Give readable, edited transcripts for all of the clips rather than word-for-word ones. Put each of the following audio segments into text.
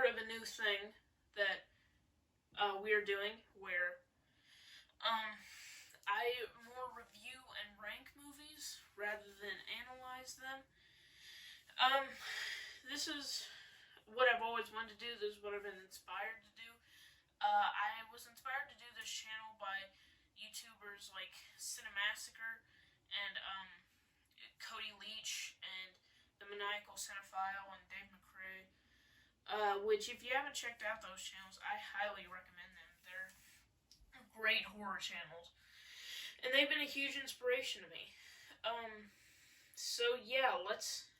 part of a new thing that we are doing where I more review and rank movies rather than analyze them. This is what I've always wanted to do. This is what I've been inspired to do. I was inspired to do this channel by YouTubers like Cinemassacre and Cody Leach and the Maniacal Cinephile and Dave McCrae. Which, if you haven't checked out those channels, I highly recommend them. They're great horror channels, and they've been a huge inspiration to me. So yeah, let's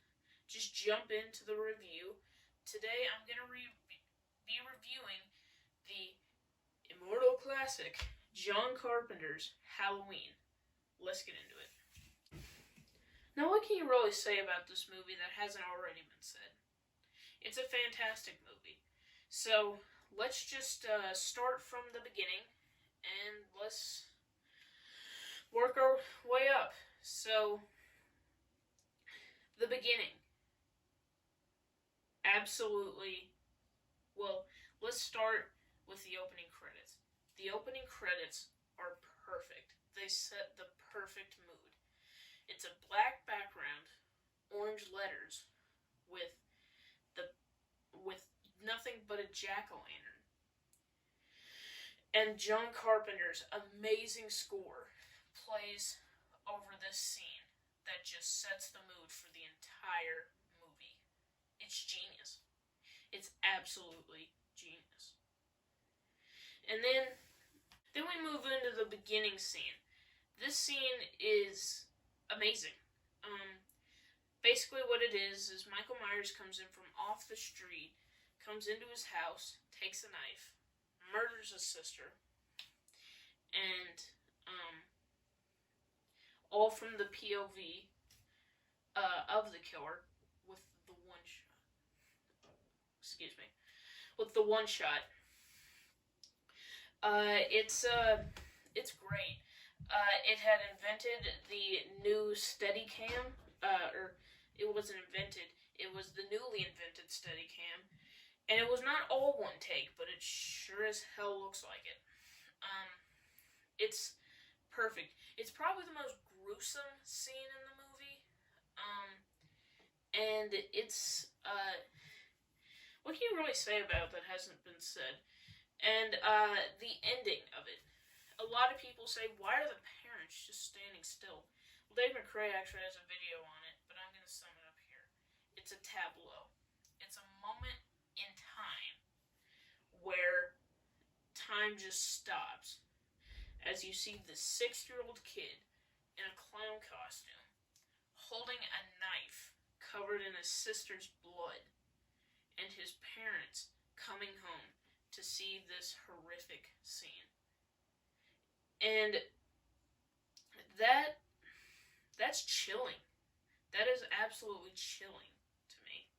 just jump into the review. Today I'm gonna be reviewing the immortal classic John Carpenter's Halloween. Let's get into it. Now, what can you really say about this movie that hasn't already been said? It's a fantastic movie. So, let's just start from the beginning, and let's work our way up. So, the beginning. Absolutely. Well, let's start with the opening credits. The opening credits are perfect. They set the perfect mood. It's a black background, orange letters, with nothing but a jack-o'-lantern. And John Carpenter's amazing score plays over this scene that just sets the mood for the entire movie. It's genius. It's absolutely genius. And then we move into the beginning scene. This scene is amazing. Basically what it is Michael Myers comes in from off the street, comes into his house, takes a knife, murders his sister, and all from the POV of the killer with the one shot. With the one shot. It's great. It had invented the new Steadicam, or it wasn't invented. It was the newly invented Steadicam. And it was not all one take, but it sure as hell looks like it. It's perfect. It's probably the most gruesome scene in the movie. And it's, what can you really say about it that hasn't been said? And, the ending of it. A lot of people say, why are the parents just standing still? Well, Dave McCrae actually has a video on it, but I'm going to sum it up here. It's a tableau. It's a moment in time where time just stops as you see this 6-year-old kid in a clown costume holding a knife covered in his sister's blood and his parents coming home to see this horrific scene. And that's chilling. That is absolutely chilling to me.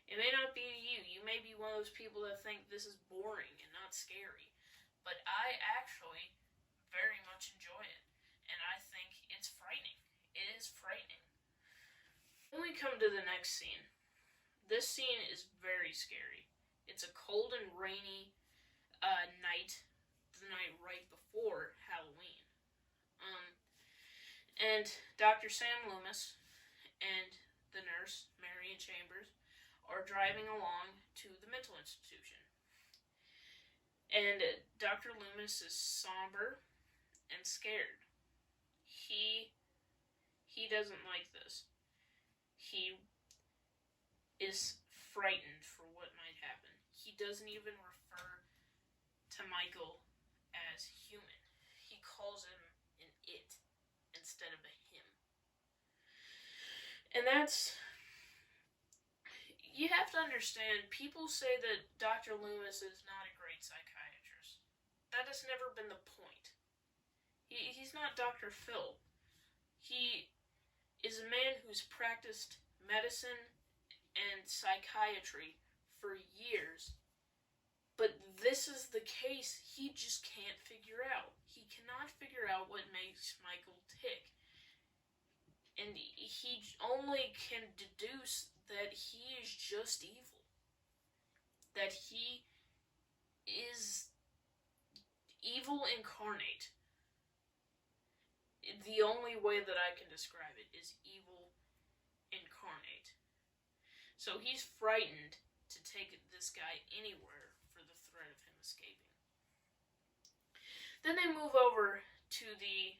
It may not be to you. You may be one of those people that think this is boring and not scary. But I actually very much enjoy it. And I think it's frightening. It is frightening. Then we come to the next scene. This scene is very scary. It's a cold and rainy night, the night right before Halloween. And Dr. Sam Loomis and the nurse, Marion Chambers, are driving along to the mental institution. And Dr. Loomis is somber and scared. He doesn't like this. He is frightened for what might happen. He doesn't even refer to Michael as human. He calls him an it instead of a him. And that's... You have to understand, people say that Dr. Loomis is not a great psychiatrist. That has never been the point. He's not Dr. Phil. He is a man who's practiced medicine and psychiatry for years. But this is the case he just can't figure out. He cannot figure out what makes Michael tick. And he only can deduce that he is just evil. that he is evil incarnate. The only way that I can describe it is evil incarnate. So he's frightened to take this guy anywhere for the threat of him escaping. Then they move over to the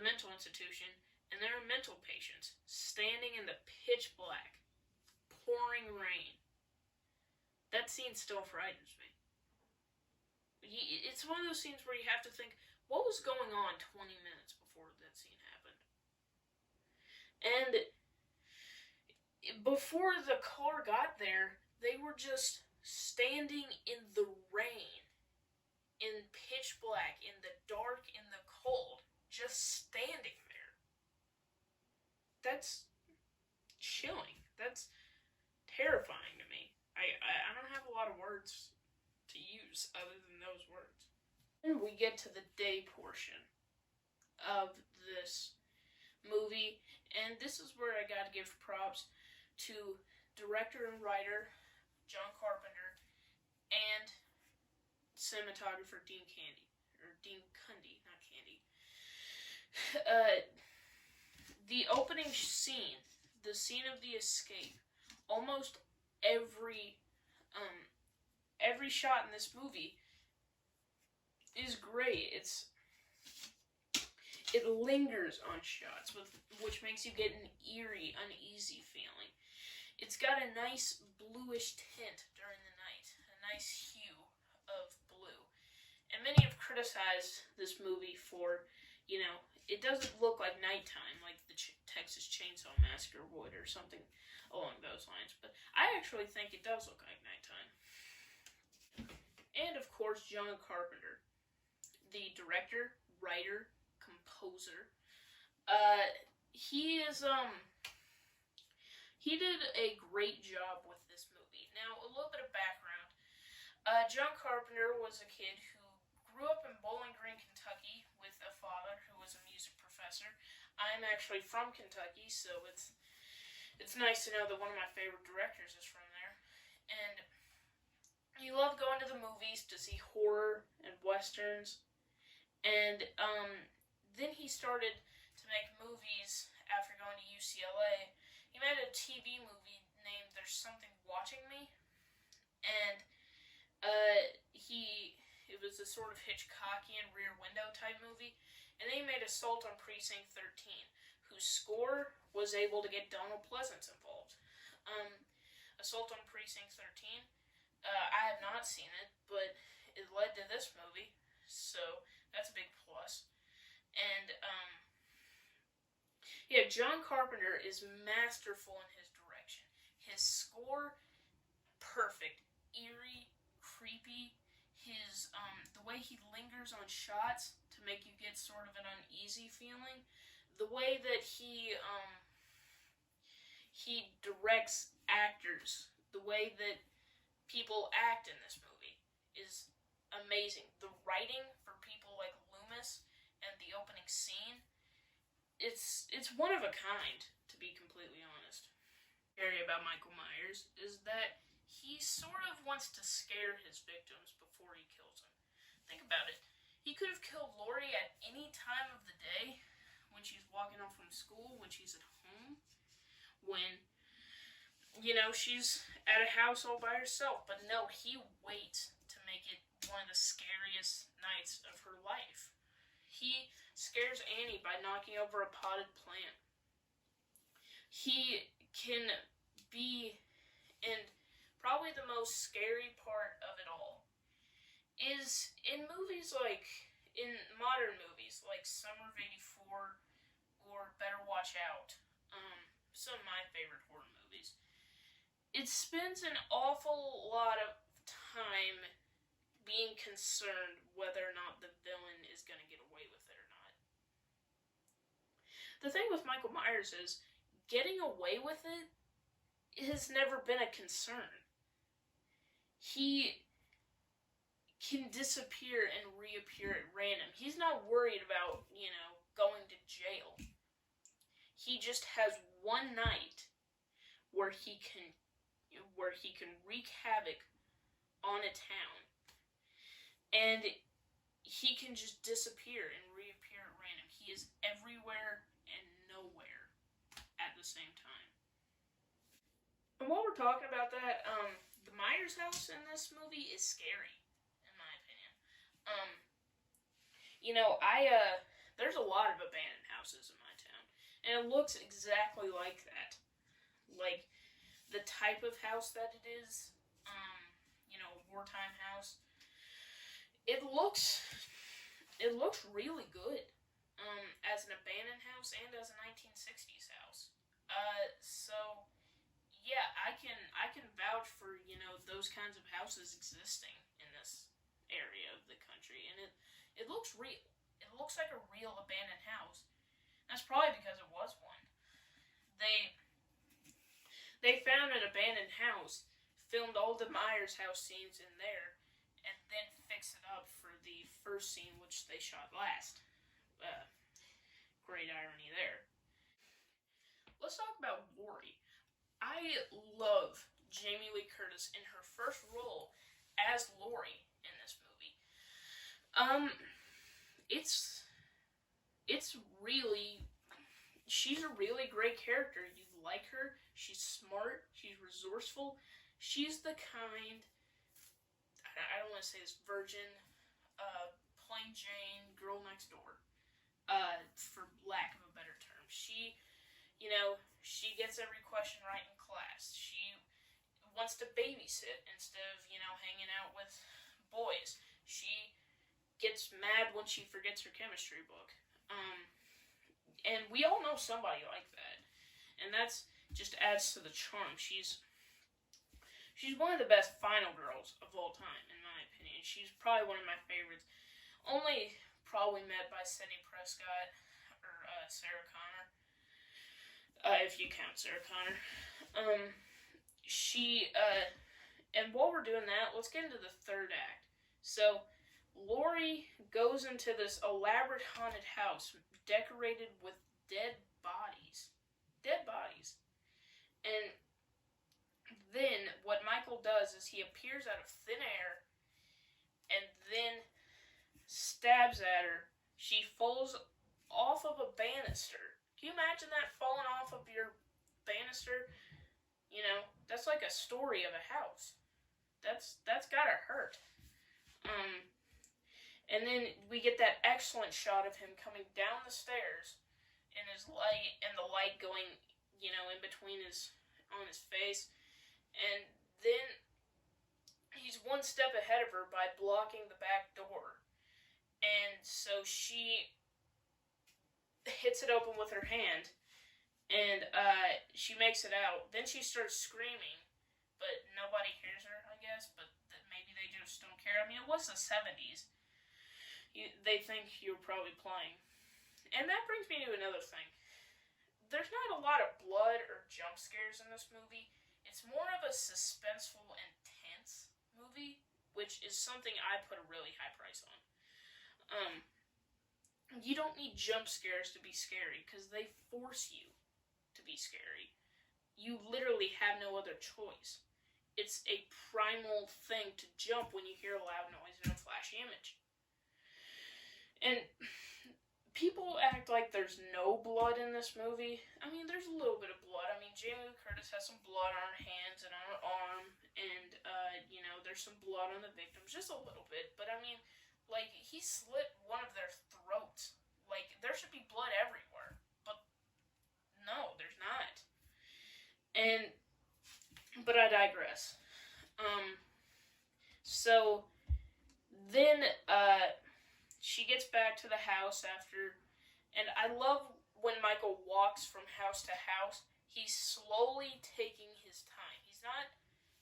mental institution, and there are mental patients standing in the pitch black, pouring rain. That scene still frightens me. It's one of those scenes where you have to think, what was going on 20 minutes before that scene happened? And before the car got there, they were just standing in the rain, in pitch black, in the dark, in the cold, just standing there. That's chilling. That's terrifying to me. I don't have a lot of words to use other than those words. And we get to the day portion of this movie, and this is where I gotta give props to director and writer John Carpenter and cinematographer Dean Cundy, not Candy. The opening scene, the scene of the escape, almost every shot in this movie is great. It lingers on shots, which makes you get an eerie, uneasy feeling. It's got a nice bluish tint during the night, a nice hue of blue. And many have criticized this movie for, it doesn't look like nighttime, like the Texas Chainsaw Massacre would, or something along those lines. But I actually think it does look like nighttime. And, of course, John Carpenter, the director, writer, composer. He did a great job with this movie. Now, a little bit of background. John Carpenter was a kid who grew up in Bowling Green, Kentucky, with a father who was a music professor. I'm actually from Kentucky, so it's nice to know that one of my favorite directors is from there. And he loved going to the movies to see horror and westerns. And then he started to make movies after going to UCLA. He made a TV movie named There's Something Watching Me. And it was a sort of Hitchcockian Rear Window type movie. And then he made Assault on Precinct 13, whose score was able to get Donald Pleasance involved. Assault on Precinct 13, I have not seen it, but it led to this movie, so that's a big plus. And, John Carpenter is masterful in his direction. His score, perfect, eerie, creepy. His, the way he lingers on shots to make you get sort of an uneasy feeling. The way that he directs actors, the way that people act in this movie is amazing. The writing for people like Loomis and the opening scene, it's one of a kind, to be completely honest. Scary about Michael Myers is that he sort of wants to scare his victims before he kills them. Think about it. He could have killed Lori at any time of the day, when she's walking home from school, when she's at home, when, she's at a house all by herself. But no, he waits to make it one of the scariest nights of her life. He scares Annie by knocking over a potted plant. He can be, and probably the most scary part of it all is in movies in modern movies like Summer of '84 or Better Watch Out, some of my favorite horror movies. It spends an awful lot of time being concerned whether or not the villain is going to get away with it or not. The thing with Michael Myers is, getting away with it has never been a concern. He can disappear and reappear at random. He's not worried about, going to jail. He just has one night where he can, where he can wreak havoc on a town, and he can just disappear and reappear at random. He is everywhere and nowhere at the same time. And while we're talking about that, the Myers house in this movie is scary, in my opinion. Um, there's a lot of abandoned houses in my town, and it looks exactly like that. Like, the type of house that it is, a wartime house. It looks really good, as an abandoned house and as a 1960s house. So yeah, I can vouch for those kinds of houses existing in this area of the country, and it looks real. It looks like a real abandoned house. That's probably because it was one. They found an abandoned house, filmed all the Myers house scenes in there, and then fixed it up for the first scene, which they shot last. Great irony there. Let's talk about Lori. I love Jamie Lee Curtis in her first role as Lori in this movie. It's really, she's a really great character. You like her. She's smart. She's resourceful. She's the kind, I don't want to say this, virgin, plain Jane, girl next door, for lack of a better term. She gets every question right in class. She wants to babysit instead of, hanging out with boys. She gets mad when she forgets her chemistry book. And we all know somebody like that. And that's just adds to the charm. She's one of the best final girls of all time, in my opinion. She's probably one of my favorites. Only probably met by Sidney Prescott or Sarah Connor. If you count Sarah Connor. And while we're doing that, let's get into the third act. So, Lori goes into this elaborate haunted house decorated with dead bodies. And then what Michael does is he appears out of thin air and then stabs at her. She falls off of a banister. Can you imagine that, falling off of your banister? That's like a story of a house. That's gotta hurt. And then we get that excellent shot of him coming down the stairs and the light going, in between on his face. And then he's one step ahead of her by blocking the back door. And so she hits it open with her hand, and she makes it out. Then she starts screaming, but nobody hears her, I guess, but maybe they just don't care. I mean, it was the 70s. They think you're probably playing. And that brings me to another thing. There's not a lot of blood or jump scares in this movie. It's more of a suspenseful and tense movie, which is something I put a really high price on. You don't need jump scares to be scary, because they force you to be scary. You literally have no other choice. It's a primal thing to jump when you hear a loud noise and a flashy image. And people act like there's no blood in this movie. I mean, there's a little bit of blood. I mean, Jamie Lee Curtis has some blood on her hands and on her arm, and, there's some blood on the victims, just a little bit. But, I mean, like, he slit one of their throats. Like, there should be blood everywhere. But, no, there's not. But I digress. So, then, she gets back to the house after, and I love when Michael walks from house to house. He's slowly taking his time. He's not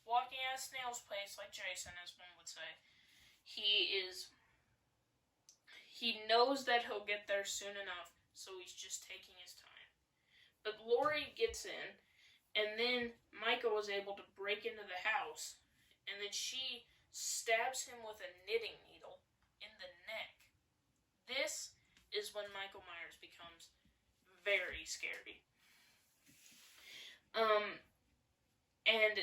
walking at a snail's pace like Jason, as one would say. He knows that he'll get there soon enough, so he's just taking his time. But Lori gets in, and then Michael is able to break into the house, and then she stabs him with a knitting needle in the neck. This is when Michael Myers becomes very scary. And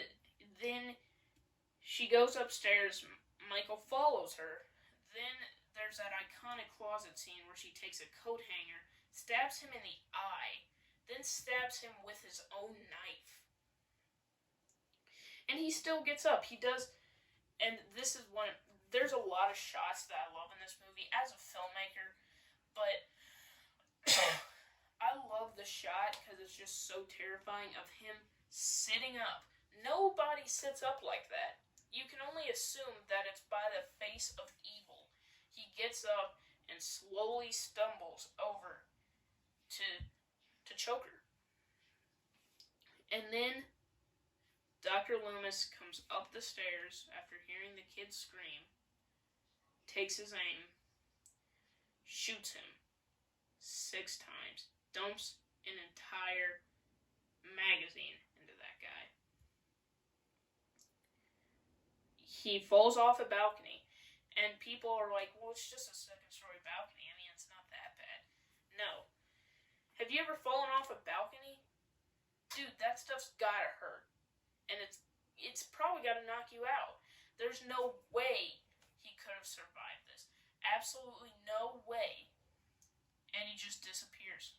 She goes upstairs. Michael follows her. Then there's that iconic closet scene where she takes a coat hanger, stabs him in the eye, then stabs him with his own knife. And he still gets up. He does. And this is one. There's a lot of shots that I love in this movie as a filmmaker, but I love the shot because it's just so terrifying of him sitting up. Nobody sits up like that. You can only assume that it's by the face of evil. He gets up and slowly stumbles over to choke her. And then Dr. Loomis comes up the stairs after hearing the kid scream, takes his aim, shoots him 6 times, dumps an entire magazine into that guy. He falls off a balcony, and people are like, well, it's just a second-story balcony. I mean, it's not that bad. No. Have you ever fallen off a balcony? Dude, that stuff's gotta hurt. And it's probably gotta knock you out. There's no way he could have survived this. Absolutely no way. And he just disappears.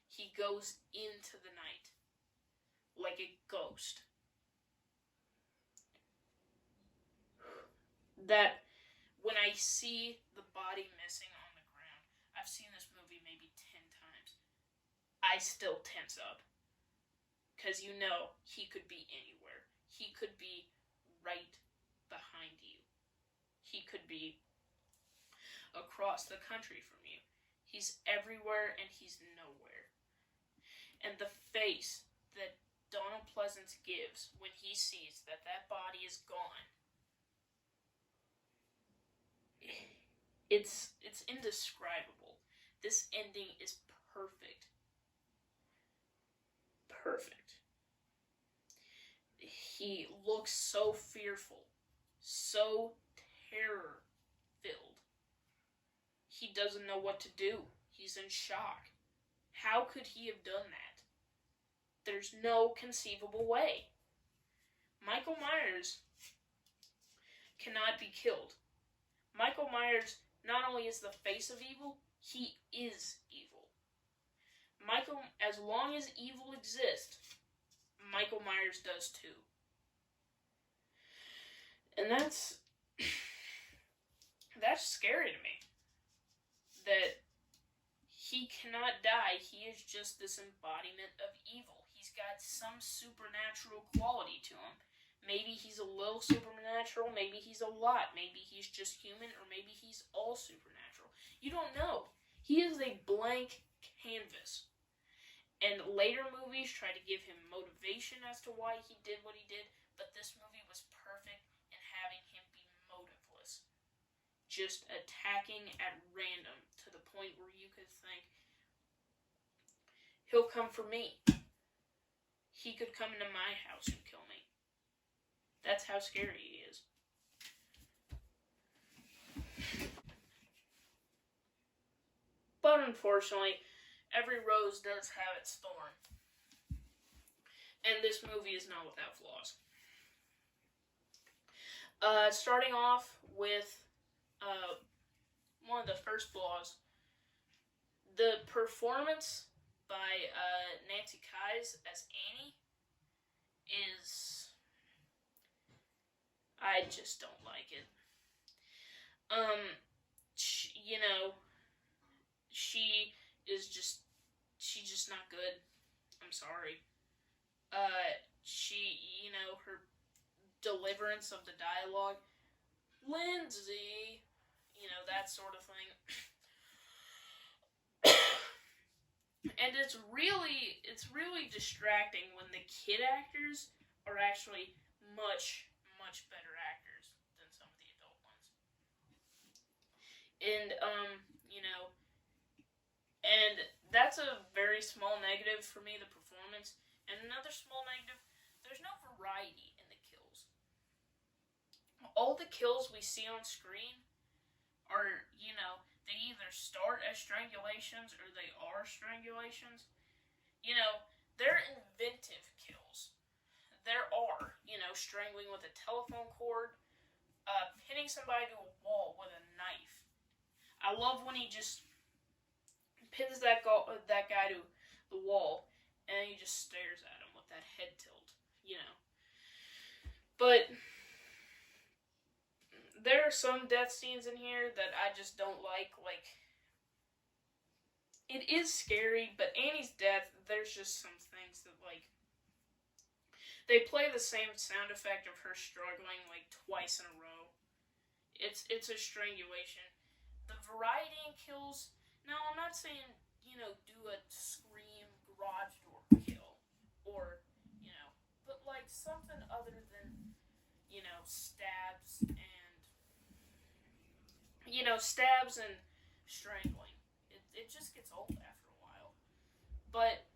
He goes into the night. Like a ghost. That when I see the body missing on the ground, I've seen this movie maybe 10 times, I still tense up. Because you know, he could be anywhere. He could be right behind you. He could be across the country from you. He's everywhere and he's nowhere. And the face that Donald Pleasance gives when he sees that body is gone, it's indescribable. This ending is perfect. Perfect. He looks so fearful, so terror-filled. He doesn't know what to do. He's in shock. How could he have done that? There's no conceivable way. Michael Myers cannot be killed. Michael Myers not only is the face of evil, he is evil. Michael, as long as evil exists, Michael Myers does too. And that's scary to me. That he cannot die. He is just this embodiment of evil. He's got some supernatural quality to him. Maybe he's a little supernatural, maybe he's a lot, maybe he's just human, or maybe he's all supernatural. You don't know. He is a blank canvas. And later movies try to give him motivation as to why he did what he did, but this movie was perfect in having him be motiveless. Just attacking at random to the point where you could think, he'll come for me. He could come into my house and kill me. That's how scary he is. But unfortunately, every rose does have its thorn. And this movie is not without flaws. Starting off with one of the first flaws, the performance by Nancy Kyes as Annie is... I just don't like it. She's just not good. I'm sorry. Her deliverance of the dialogue, Lindsay, that sort of thing. And it's really distracting when the kid actors are actually much better actors than some of the adult ones. And, and that's a very small negative for me, the performance. And another small negative, there's no variety in the kills. All the kills we see on screen are, they either start as strangulations or they are strangulations. They're inventive kills. there are, strangling with a telephone cord, pinning somebody to a wall with a knife. I love when he just pins that guy to the wall, and he just stares at him with that head tilt. But there are some death scenes in here that I just don't like. Like, it is scary, but Annie's death, there's just some things that, like, they play the same sound effect of her struggling, like, twice in a row. It's a strangulation. The variety in kills, now I'm not saying, do a scream garage door kill, or, but, like, something other than, stabs and strangling. It just gets old after a while. But,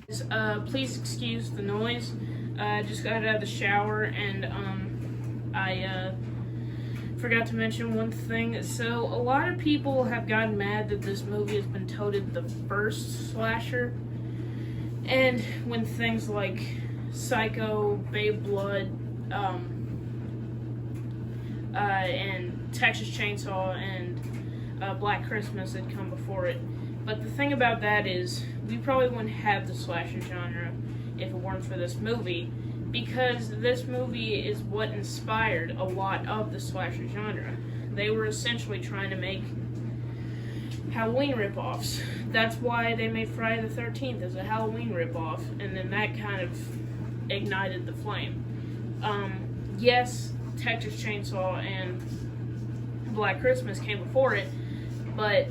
yeah. Please excuse the noise. I just got out of the shower, and, I, forgot to mention one thing. So, a lot of people have gotten mad that this movie has been touted the first slasher. And when things like Psycho, Babe Blood, and Texas Chainsaw and Black Christmas had come before it. But the thing about that is, we probably wouldn't have the slasher genre if it weren't for this movie, because this movie is what inspired a lot of the slasher genre. They were essentially trying to make Halloween ripoffs. That's why they made Friday the 13th as a Halloween ripoff, and then that kind of ignited the flame. Yes, Texas Chainsaw and Black Christmas came before it, but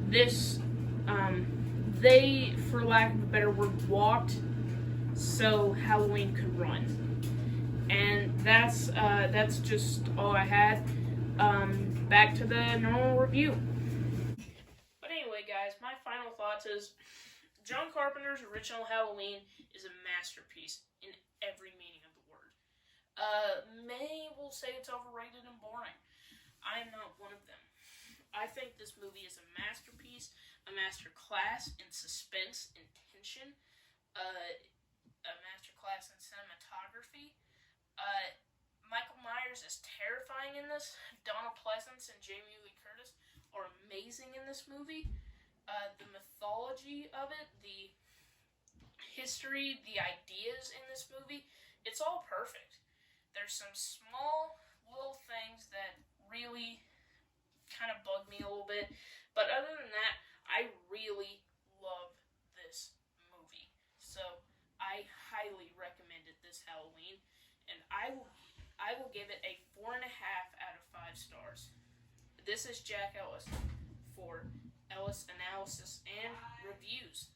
this, they, for lack of a better word, walked so Halloween could run. And that's just all I had. Back to the normal review. But anyway, guys, my final thoughts is John Carpenter's original Halloween is a masterpiece in every meaning of the word. Many will say it's overrated and boring. I am not one of them. I think this movie is a masterpiece, a masterclass in suspense and tension, a masterclass in cinematography. Michael Myers is terrifying in this. Donald Pleasance and Jamie Lee Curtis are amazing in this movie. The mythology of it, the history, the ideas in this movie, it's all perfect. There's some small little things that really kind of bug me a little bit, but other than that, I really love this movie. So I highly recommend it this Halloween, and I will give it a 4.5 out of 5 stars. This is Jack Ellis for Ellis Analysis and Reviews.